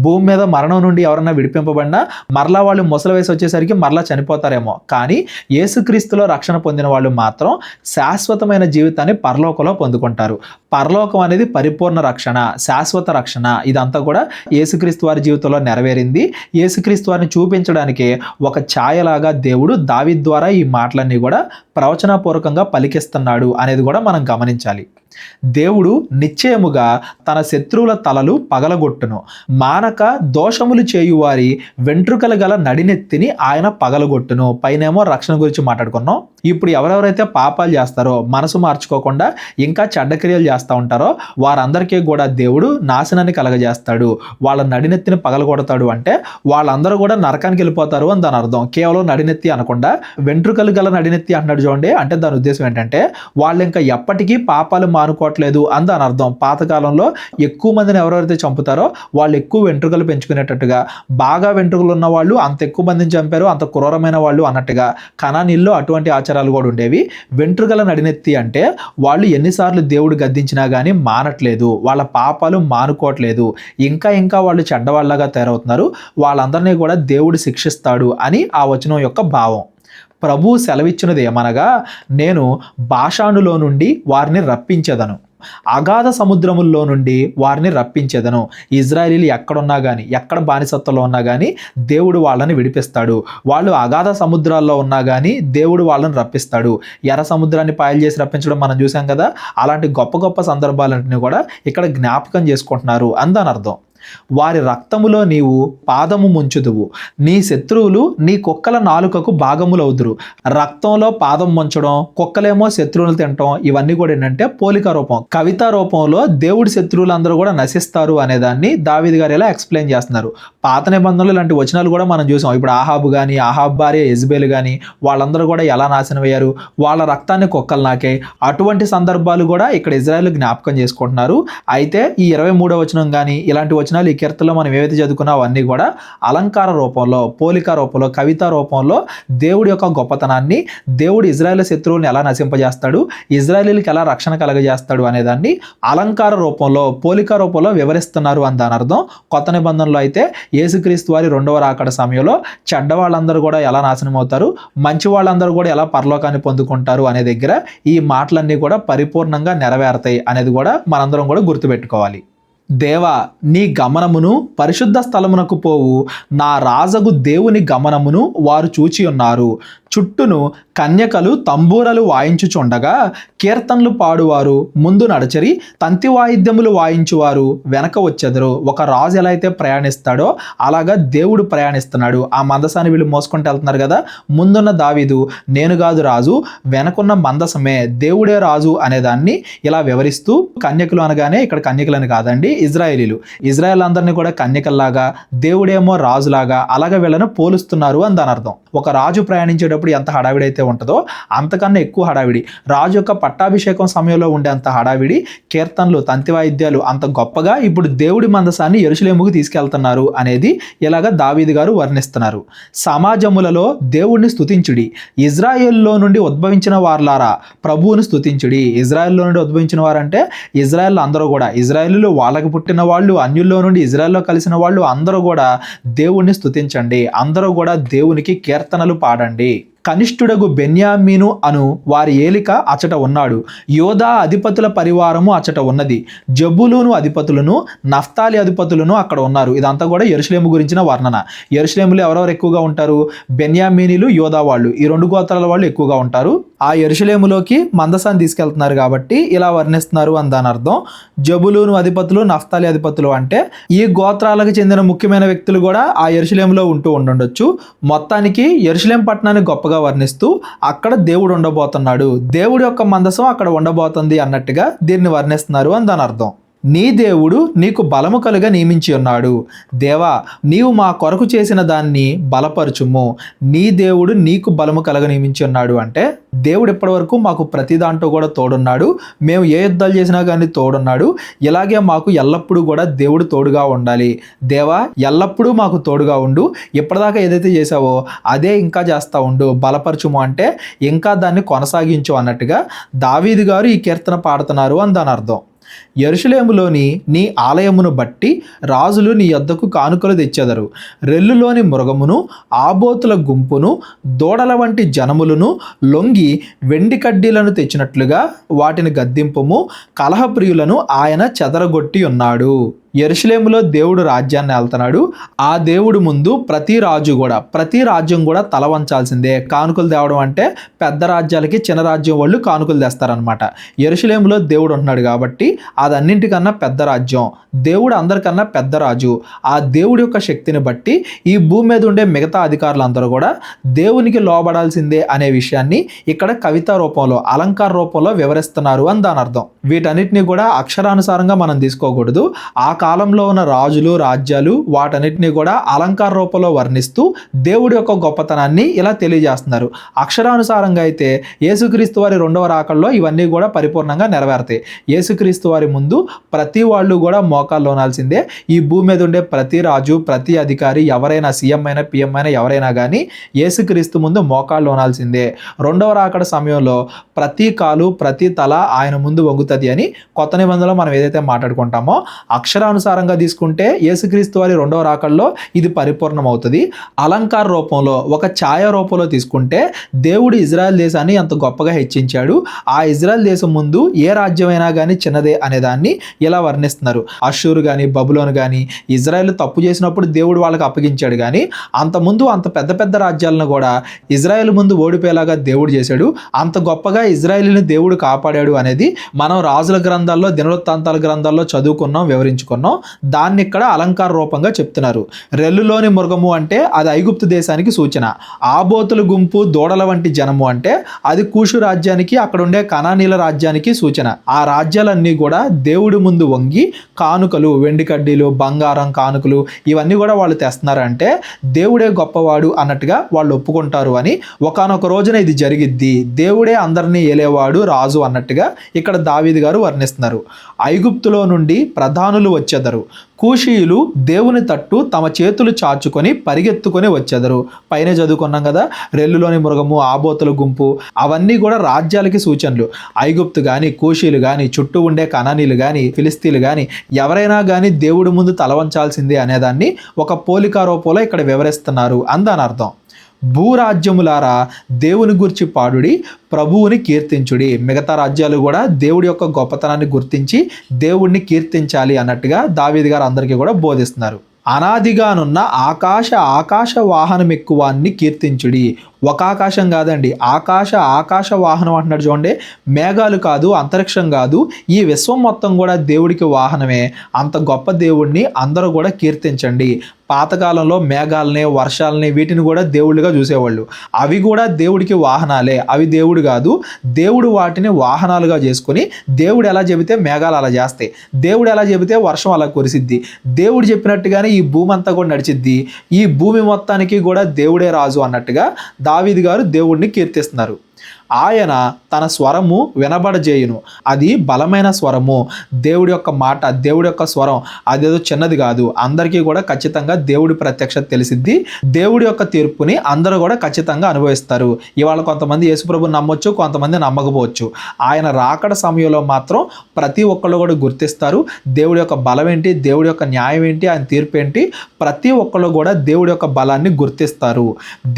భూమి మీద మరణం నుండి ఎవరైనా విడిపింపబడినా మరలా వాళ్ళు ముసలి వయసు వచ్చేసరికి మరలా చనిపోతారేమో, కానీ యేసుక్రీస్తులో రక్షణ పొందిన వాళ్ళు మాత్రం శాశ్వతమైన జీవితాన్ని పరలోకంలో పొందుకుంటారు. పరలోకం అనేది పరిపూర్ణ రక్షణ, శాశ్వత రక్షణ. ఇదంతా కూడా యేసుక్రీస్తు వారి జీవితంలో నెరవేరింది. యేసుక్రీస్తు వారిని చూపించడానికి ఒక ఛాయలాగా దేవుడు దావీదు ద్వారా ఈ మాటలన్నీ కూడా ప్రవచనపూర్వకంగా పలికిస్తున్నాడు అనేది కూడా మనం గమనించాలి. దేవుడు నిశ్చయముగా తన శత్రువుల తలలు పగలగొట్టును, మానక దోషములు చేయువారి వెంట్రుకలు గల నడినెత్తిని ఆయన పగలగొట్టును. పైనేమో రక్షణ గురించి మాట్లాడుకున్నాం. ఇప్పుడు ఎవరెవరైతే పాపాలు చేస్తారో, మనసు మార్చుకోకుండా ఇంకా చెడ్డ క్రియలు చేస్తూ ఉంటారో వారందరికీ కూడా దేవుడు నాశనాన్ని కలగజేస్తాడు, వాళ్ళ నడినెత్తిని పగలగొడతాడు. అంటే వాళ్ళందరూ కూడా నరకానికి వెళ్ళిపోతారు అని దాని అర్థం. కేవలం నడినెత్తి అనకుండా వెంట్రుకలు గల నడినెత్తి అంటున్నాడు చూడండి. అంటే దాని ఉద్దేశం ఏంటంటే వాళ్ళు ఇంకా ఎప్పటికీ పాపాలు మానుకోవట్లేదు అని దాని అర్థం. పాతకాలంలో ఎక్కువ మందిని ఎవరెవరైతే చంపుతారో వాళ్ళు ఎక్కువ వెంట్రుకలు పెంచుకునేటట్టుగా, బాగా వెంట్రుకలు ఉన్న వాళ్ళు అంత ఎక్కువ మందిని చంపారు, అంత క్రూరమైన వాళ్ళు అన్నట్టుగా కనానీల్లో అటువంటి ఆచారాలు కూడా ఉండేవి. వెంట్రుకల నడినెత్తి అంటే వాళ్ళు ఎన్నిసార్లు దేవుడు గద్దించినా కానీ మానట్లేదు, వాళ్ళ పాపాలు మానుకోవట్లేదు, ఇంకా ఇంకా వాళ్ళు చెడ్డవాళ్ళగా తయారవుతున్నారు, వాళ్ళందరినీ కూడా దేవుడు శిక్షిస్తాడు అని ఆ వచనం యొక్క భావం. ప్రభువు సెలవిచ్చినది ఏమనగా, నేను బాషానులో నుండి వారిని రప్పించెదను, అగాధ సముద్రముల్లో నుండి వారిని రప్పించెదను. ఇజ్రాయేలీలు ఎక్కడున్నా కానీ, ఎక్కడ బానిసత్వంలో ఉన్నా కానీ దేవుడు వాళ్ళని విడిపిస్తాడు. వాళ్ళు అగాధ సముద్రాల్లో ఉన్నా కానీ దేవుడు వాళ్ళని రప్పిస్తాడు. ఎర్ర సముద్రాన్ని పాయలు చేసి రప్పించడం మనం చూసాం కదా. అలాంటి గొప్ప గొప్ప సందర్భాలన్నింటినీ కూడా ఇక్కడ జ్ఞాపకం చేసుకుంటున్నారు అని దాని అర్థం. వారి రక్తములో నీవు పాదము ముంచుదువు, నీ శత్రువులు నీ కుక్కల నాలుకకు భాగములవుదురు. రక్తంలో పాదం ముంచడం, కుక్కలేమో శత్రువులు తినటం, ఇవన్నీ కూడా ఏంటంటే పోలిక రూపం. కవితా రూపంలో దేవుడి శత్రువులందరూ కూడా నశిస్తారు అనేదాన్ని దావీదు గారు ఇలా ఎక్స్ప్లెయిన్ చేస్తున్నారు. పాత నిబంధనలు ఇలాంటి వచనాలు కూడా మనం చూసాం. ఇప్పుడు ఆహాబు కానీ, ఆహాబ్ భార్య యెజబెల్ కానీ, వాళ్ళందరూ కూడా ఎలా నాశనం అయ్యారు, వాళ్ళ రక్తాన్ని కుక్కలు నాకే. అటువంటి సందర్భాలు కూడా ఇక్కడ ఇజ్రాయెల్ జ్ఞాపకం చేసుకుంటున్నారు. అయితే ఈ 23వ వచనం కానీ ఇలాంటి వచనాలు ఈ కీర్తనలో మనం ఏవైతే చదువుకున్నామో అవన్నీ కూడా అలంకార రూపంలో, పోలిక రూపంలో, కవితా రూపంలో దేవుడి యొక్క గొప్పతనాన్ని, దేవుడు ఇజ్రాయెల్ శత్రువులను ఎలా నశింపజేస్తాడు, ఇజ్రాయేలీలకు ఎలా రక్షణ కలగజేస్తాడు అనేదాన్ని అలంకార రూపంలో, పోలిక రూపంలో వివరిస్తున్నారు అని దాని అర్థం. కొత్త నిబంధనలో అయితే యేసుక్రీస్తు వారి రెండవ రాకడ సమయంలో చెడ్డ వాళ్ళందరూ కూడా ఎలా నాశనం అవుతారు, మంచి వాళ్ళందరూ కూడా ఎలా పరలోకాన్ని పొందుకుంటారు అనే దగ్గర ఈ మాటలన్నీ కూడా పరిపూర్ణంగా నెరవేరుతాయి అనేది కూడా మనందరం కూడా గుర్తుపెట్టుకోవాలి. దేవా, నీ గమనమును పరిశుద్ధ స్థలమునకు పోవు, నా రాజగు దేవుని గమనమును వారు చూచి ఉన్నారు. చుట్టూను కన్యకలు తంబూరలు వాయించుచుండగా కీర్తనలు పాడువారు ముందు నడచరి, తంతి వాయిద్యములు వాయించువారు వెనక వచ్చెదరు. ఒక రాజు ఎలా అయితే ప్రయాణిస్తాడో అలాగా దేవుడు ప్రయాణిస్తున్నాడు. ఆ మందసాన్ని వీళ్ళు మోసుకుంటూ వెళ్తున్నారు కదా, ముందున్న దావీదు నేను కాదు రాజు, వెనకున్న మందసమే దేవుడే రాజు అనేదాన్ని ఇలా వివరిస్తూ, కన్యకలు అనగానే ఇక్కడ కన్యకలని కాదండి, ఇజ్రాయేలీలు. ఇజ్రాయేల్ అందరినీ కూడా కన్యకల్లాగా, దేవుడేమో రాజులాగా అలాగా వీళ్ళను పోలుస్తున్నారు అని దాని అర్థం. ఒక రాజు ప్రయాణించేటప్పుడు ఎంత హడావిడి అయితే ఉంటుందో అంతకన్నా ఎక్కువ హడావిడి రాజు యొక్క పట్టాభిషేకం సమయంలో ఉండే అంత హడావిడి, కీర్తనలు, తంతి వాయిద్యాలు అంత గొప్పగా ఇప్పుడు దేవుడి మందసాన్ని యెరూషలేముకు తీసుకెళ్తున్నారు అనేది ఇలాగా దావీదు గారు వర్ణిస్తున్నారు. సమాజములలో దేవుణ్ణి స్తుతించుడి, ఇజ్రాయేల్లో నుండి ఉద్భవించిన వారులారా ప్రభువును స్తుతించుడి. ఇజ్రాయేల్లో నుండి ఉద్భవించిన వారంటే ఇజ్రాయేల్ అందరూ కూడా, ఇజ్రాయేలీలు వాళ్ళకి పుట్టిన వాళ్ళు, అన్యుల్లో నుండి ఇజ్రాయెల్లో కలిసిన వాళ్ళు అందరూ కూడా దేవుణ్ణి స్తుతించండి, అందరూ కూడా దేవునికి కీర్తనలు పాడండి. కనిష్ఠుడగు బెన్యామీను అను వారి ఏలిక అచట ఉన్నాడు, యోధా అధిపతుల పరివారము అచట ఉన్నది, జబులూను అధిపతులను, నఫ్తాలి అధిపతులను అక్కడ ఉన్నారు. ఇదంతా కూడా యెరూషలేము గురించిన వర్ణన. యెరూషలేములో ఎవరెవరు ఎక్కువగా ఉంటారు, బెన్యామీనీలు, యోధా వాళ్ళు, ఈ 2 గోత్రాల వాళ్ళు ఎక్కువగా ఉంటారు. ఆ యెరూషలేములోకి మందసాన్ని తీసుకెళ్తున్నారు కాబట్టి ఇలా వర్ణిస్తున్నారు అని దాని అర్థం. జబులూను అధిపతులు, నఫ్తాలి అధిపతులు అంటే ఈ గోత్రాలకు చెందిన ముఖ్యమైన వ్యక్తులు కూడా ఆ యెరూషలేములో ఉంటూ ఉండొచ్చు. మొత్తానికి యెరూషలేం పట్టణాన్ని గొప్పగా వర్ణిస్తూ అక్కడ దేవుడు ఉండబోతున్నాడు, దేవుడి యొక్క మందసం అక్కడ ఉండబోతుంది అన్నట్టుగా దీన్ని వర్ణిస్తున్నారు అని దాని అర్థం. నీ దేవుడు నీకు బలము కలుగా నియమించి ఉన్నాడు. దేవా, నీవు మా కొరకు చేసిన దాన్ని బలపరచుము. నీ దేవుడు నీకు బలము కలుగా నియమించి ఉన్నాడు అంటే దేవుడు ఇప్పటివరకు మాకు ప్రతి దాంట్లో కూడా తోడున్నాడు, మేము ఏ యుద్ధాలు చేసినా కానీ తోడున్నాడు. ఇలాగే మాకు ఎల్లప్పుడూ కూడా దేవుడు తోడుగా ఉండాలి. దేవా, ఎల్లప్పుడూ మాకు తోడుగా ఉండు, ఇప్పటిదాకా ఏదైతే చేసావో అదే ఇంకా చేస్తూ ఉండు, బలపరచుము అంటే ఇంకా దాన్ని కొనసాగించు అన్నట్టుగా దావీదు గారు ఈ కీర్తన పాడుతున్నారు అని దాని అర్థం. యెరూషలేములోని నీ ఆలయమును బట్టి రాజులు నీ యొద్దకు కానుకలు తెచ్చెదరు. రెల్లులోని మృగమును, ఆబోతుల గుంపును, దూడల వంటి జనములను లొంగి వెండి కడ్డీలను తెచ్చినట్లుగా వాటిని గద్దింపుము. కలహప్రియులను ఆయన చెదరగొట్టి ఉన్నాడు. యెరూషలేములో దేవుడు రాజ్యాన్ని వెళ్తున్నాడు. ఆ దేవుడు ముందు ప్రతి రాజ్యం కూడా తల వంచాల్సిందే. కానుకలు తేవడం అంటే పెద్ద రాజ్యాలకి చిన్న రాజ్యం వాళ్ళు కానుకలు తెస్తారనమాట. యెరూషలేములో దేవుడు ఉంటున్నాడు కాబట్టి అదన్నింటికన్నా పెద్ద రాజ్యం, దేవుడు అందరికన్నా పెద్ద రాజు. ఆ దేవుడి యొక్క శక్తిని బట్టి ఈ భూమి మీద ఉండే మిగతా అధికారులందరూ కూడా దేవునికి లోబడాల్సిందే అనే విషయాన్ని ఇక్కడ కవితా రూపంలో, అలంకార రూపంలో వివరిస్తున్నారు అని దాని అర్థం. వీటన్నిటిని కూడా అక్షరానుసారంగా మనం తీసుకోకూడదు. ఆ కాలంలో ఉన్న రాజులు, రాజ్యాలు వాటన్నిటిని కూడా అలంకార రూపంలో వర్ణిస్తూ దేవుడి యొక్క గొప్పతనాన్ని ఇలా తెలియజేస్తున్నారు. అక్షరానుసారంగా అయితే యేసుక్రీస్తు వారి రెండవ రాకడలో ఇవన్నీ కూడా పరిపూర్ణంగా నెరవేరుతాయి. యేసుక్రీస్తు వారి ముందు ప్రతి వాళ్ళు కూడా మోకాళ్ళు లోనాల్సిందే. ఈ భూమి మీద ఉండే ప్రతి రాజు, ప్రతి అధికారి, ఎవరైనా సీఎం అయినా పిఎం అయినా ఎవరైనా కానీ యేసుక్రీస్తు ముందు మోకాళ్ళు లోనాల్సిందే. రెండవ రాకడ సమయంలో ప్రతి కాలు, ప్రతి తల ఆయన ముందు వంగుతుంది అని కొత్త నిబంధనలో మనం ఏదైతే మాట్లాడుకుంటామో అక్షరానుసారంగా తీసుకుంటే యేసుక్రీస్తు వారి రెండవ రాకడలో ఇది పరిపూర్ణం అవుతుంది. అలంకార రూపంలో, ఒక ఛాయ రూపంలో తీసుకుంటే దేవుడు ఇజ్రాయెల్ దేశాన్ని ఎంత గొప్పగా హెచ్చించాడు, ఆ ఇజ్రాయెల్ దేశం ముందు ఏ రాజ్యమైనా కానీ చిన్నదే అనేదాన్ని ఇలా వర్ణిస్తున్నారు. అష్షూరు కానీ, బబులోను కానీ ఇజ్రాయెల్ తప్పు చేసినప్పుడు దేవుడు వాళ్ళకి అప్పగించాడు, కానీ అంతకుముందు అంత పెద్ద పెద్ద రాజ్యాలను కూడా ఇజ్రాయెల్ ముందు ఓడిపోయేలాగా దేవుడు చేశాడు. అంత గొప్పగా ఇజ్రాయెల్ని దేవుడు కాపాడాడు అనేది మనం రాజుల గ్రంథాల్లో, దినవృత్తాంతాల గ్రంథాల్లో చదువుకున్నాం, వివరించుకున్నాం. దాన్ని ఇక్కడ అలంకార రూపంగా చెప్తున్నారు. రెల్లులోని మృగము అంటే అది ఐగుప్తు దేశానికి సూచన. ఆబోతుల గుంపు, దూడల వంటి జనము అంటే అది కూషు రాజ్యానికి, అక్కడ ఉండే కనానీల రాజ్యానికి సూచన. ఆ రాజ్యాలన్నీ కూడా దేవుడి ముందు వంగి కానుకలు, వెండి కడ్డీలు, బంగారం కానుకలు ఇవన్నీ కూడా వాళ్ళు తెస్తున్నారంటే దేవుడే గొప్పవాడు అన్నట్టుగా వాళ్ళు ఒప్పుకుంటారు అని. ఒకానొక రోజున ఇది జరిగిద్ది, దేవుడే అందరినీ ఏలేవాడు రాజు అన్నట్టుగా ఇక్కడ దావీదు గారు వర్ణిస్తున్నారు. ఐగుప్తులో నుండి ప్రధానులు వచ్చెదరు, కూషీయులు దేవుని తట్టు తమ చేతులు చాచుకొని పరిగెత్తుకొని వచ్చెదరు. పైన చదువుకున్నాం కదా, రెల్లులోని మృగము, ఆబోతుల గుంపు అవన్నీ కూడా రాజ్యాలకి సూచనలు. ఐగుప్తు కానీ, కూషీలు కానీ, చుట్టూ ఉండే కనానీలు కానీ, ఫిలిస్తీన్లు కానీ ఎవరైనా కానీ దేవుడి ముందు తలవంచాల్సిందే అనేదాన్ని ఒక పోలికా రూపంలో ఇక్కడ వివరిస్తున్నారు అని దాని అర్థం. భూరాజ్యములారా దేవుని గురించి పాడుడి, ప్రభువుని కీర్తించుడి. మిగతా రాజ్యాలు కూడా దేవుడి యొక్క గొప్పతనాన్ని గుర్తించి దేవుడిని కీర్తించాలి అన్నట్టుగా దావీదు గారు అందరికీ కూడా బోధిస్తున్నారు. అనాదిగానున్న ఆకాశ వాహనం ఎక్కువాన్ని కీర్తించుడి. ఒక ఆకాశం కాదండి, ఆకాశ వాహనం అంటున్నాడు చూడండి. మేఘాలు కాదు, అంతరిక్షం కాదు, ఈ విశ్వం మొత్తం కూడా దేవుడికి వాహనమే. అంత గొప్ప దేవుడిని అందరూ కూడా కీర్తించండి. పాతకాలంలో మేఘాలని, వర్షాలని వీటిని కూడా దేవుళ్ళుగా చూసేవాళ్ళు. అవి కూడా దేవుడికి వాహనాలే, అవి దేవుడు కాదు. దేవుడు వాటిని వాహనాలుగా చేసుకొని దేవుడు ఎలా చెబితే మేఘాలు అలా చేస్తాయి, దేవుడు ఎలా చెబితే వర్షం అలా కురిసిద్ది, దేవుడు చెప్పినట్టుగానే ఈ భూమి అంతా కూడా నడిచిద్ది. ఈ భూమి మొత్తానికి కూడా దేవుడే రాజు అన్నట్టుగా దావీదు గారు దేవుడిని కీర్తిస్తున్నారు. ఆయన తన స్వరము వినబడజేయును, అది బలమైన స్వరము. దేవుడి యొక్క మాట, దేవుడి యొక్క స్వరం అదేదో చిన్నది కాదు. అందరికీ కూడా ఖచ్చితంగా దేవుడి ప్రత్యక్షత తెలిసిద్ది. దేవుడి యొక్క తీర్పుని అందరూ కూడా ఖచ్చితంగా అనుభవిస్తారు. ఇవాళ కొంతమంది యేసుప్రభుని నమ్మొచ్చు, కొంతమంది నమ్మకపోవచ్చు. ఆయన రాకడ సమయంలో మాత్రం ప్రతి ఒక్కళ్ళు కూడా గుర్తిస్తారు దేవుడి యొక్క బలం ఏంటి, దేవుడి యొక్క న్యాయం ఏంటి, ఆయన తీర్పు ఏంటి. ప్రతి ఒక్కళ్ళు కూడా దేవుడి యొక్క బలాన్ని గుర్తిస్తారు.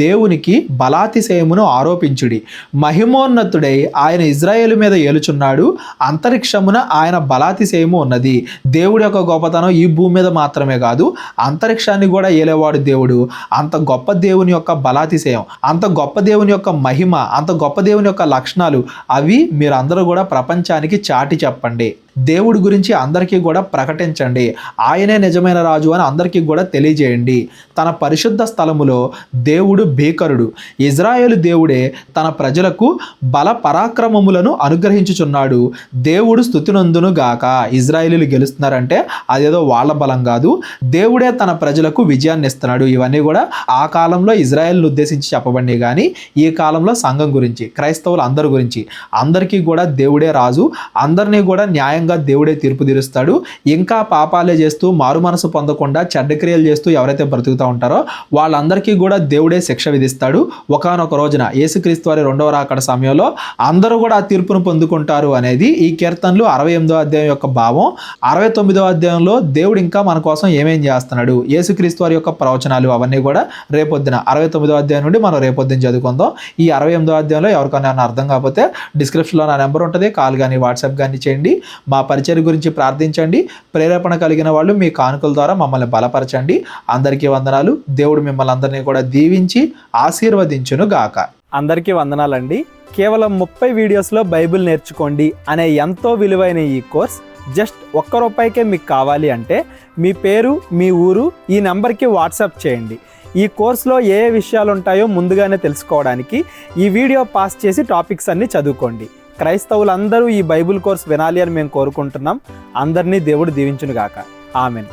దేవునికి బలాతిశయమును ఆరోపించుడి, మహిమోన్నతుడై ఆయన ఇజ్రాయేలు మీద ఏలుచున్నాడు, అంతరిక్షమున ఆయన బలాతిశయము ఉన్నది. దేవుడి యొక్క గొప్పతనం ఈ భూమి మీద మాత్రమే కాదు, అంతరిక్షాన్ని కూడా ఏలేవాడు దేవుడు. అంత గొప్ప దేవుని యొక్క బలాతిశయం, అంత గొప్ప దేవుని యొక్క మహిమ, అంత గొప్ప దేవుని యొక్క లక్షణాలు అవి మీరు అందరూ కూడా ప్రపంచానికి చాటి చెప్పండి. దేవుడి గురించి అందరికీ కూడా ప్రకటించండి. ఆయనే నిజమైన రాజు అని అందరికీ కూడా తెలియజేయండి. తన పరిశుద్ధ స్థలములో దేవుడు భీకరుడు. ఇజ్రాయేలు దేవుడే తన ప్రజలకు బల పరాక్రమములను అనుగ్రహించుచున్నాడు. దేవుడు స్తుతినందును గాక. ఇజ్రాయేలీలు గెలుస్తున్నారంటే అదేదో వాళ్ళ బలం కాదు, దేవుడే తన ప్రజలకు విజయాన్ని ఇస్తున్నాడు. ఇవన్నీ కూడా ఆ కాలంలో ఇజ్రాయేల్ను ఉద్దేశించి చెప్పబడినాయి, కానీ ఈ కాలంలో సంఘం గురించి, క్రైస్తవులు అందరి గురించి. అందరికీ కూడా దేవుడే రాజు, అందరినీ కూడా న్యాయం దేవుడే తీర్పు తీరుస్తాడు. ఇంకా పాపాలే చేస్తూ మారు మనసు పొందకుండా చెడ్డ క్రియలు చేస్తూ ఎవరైతే బ్రతుకుతూ ఉంటారో వాళ్ళందరికీ కూడా దేవుడే శిక్ష విధిస్తాడు. ఒకానొక రోజున యేసుక్రీస్తు వారి రెండవ రాకడ సమయంలో అందరూ కూడా ఆ తీర్పును పొందుకుంటారు అనేది ఈ కీర్తనలు 68వ అధ్యాయం యొక్క భావం. 69వ అధ్యాయంలో దేవుడు ఇంకా మన కోసం ఏమేం చేస్తున్నాడు, యేసుక్రీస్తు వారి యొక్క ప్రవచనాలు అవన్నీ కూడా రేపొద్దున 69వ అధ్యాయం నుండి మనం రేపొద్దున చదువుకుందాం. ఈ 68వ అధ్యాయంలో ఎవరికైనా అర్థం కాకపోతే డిస్క్రిప్షన్లో నా నెంబర్ ఉంటుంది, కాల్ కానీ వాట్సాప్ కానీ చేయండి. మా పరిచయం గురించి ప్రార్థించండి. ప్రేరేపణ కలిగిన వాళ్ళు మీ కానుకల ద్వారా మమ్మల్ని బలపరచండి. అందరికీ వందనాలు. దేవుడు మిమ్మల్ని అందరినీ కూడా దీవించి ఆశీర్వదించును గాక. అందరికీ వందనాలండి. కేవలం 30 వీడియోస్లో బైబిల్ నేర్చుకోండి అనే ఎంతో విలువైన ఈ కోర్స్ జస్ట్ ₹1 మీకు కావాలి అంటే మీ పేరు, మీ ఊరు ఈ నెంబర్కి వాట్సాప్ చేయండి. ఈ కోర్సులో ఏ విషయాలు ఉంటాయో ముందుగానే తెలుసుకోవడానికి ఈ వీడియో పాస్ చేసి టాపిక్స్ అన్నీ చదువుకోండి. క్రైస్తవులందరూ ఈ బైబిల్ కోర్స్ వినాలి అని మేము కోరుకుంటున్నాం. అందరినీ దేవుడు దీవించును గాక. ఆమెన్.